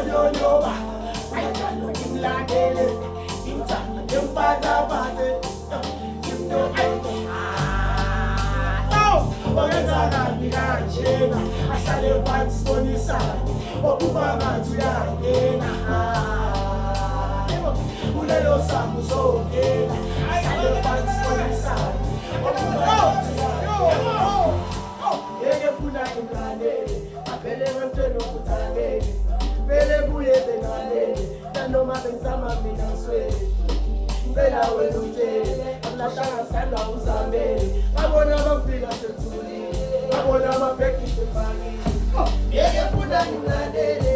Onyonyoba, ayakalo imlandele, imtana empatapate, imno ayo. Ongenzakali kanjena, ahlale phansi sibonisane, okubangathi uyangena. Kulelo sango uzongena, ahlale phansi sibonisane, okubangathi uyangena. Yeke funa imlaleli, avele emntweni okuthandele, vele kuye bengalele, nanoma benzama mina ngiswele. Ngicela wena utshele, amlahlanga sanda uzamele, ngabona abafika sethulile, ngabona amabheki sefakile. Yeke funa imlaleli,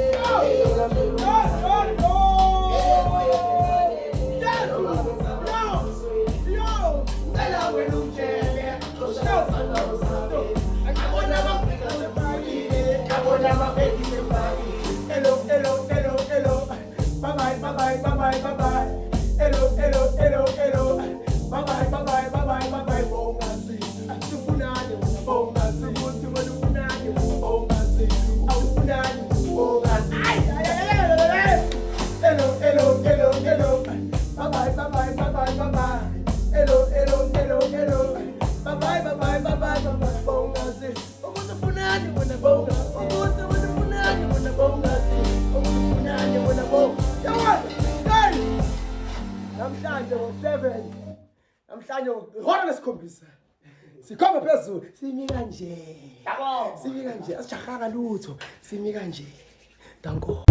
namhlanje ngo-7 namhlanje ihora lesikhombisa sikhomba phezulu simi kanje asijahanga lutho simi kanje danko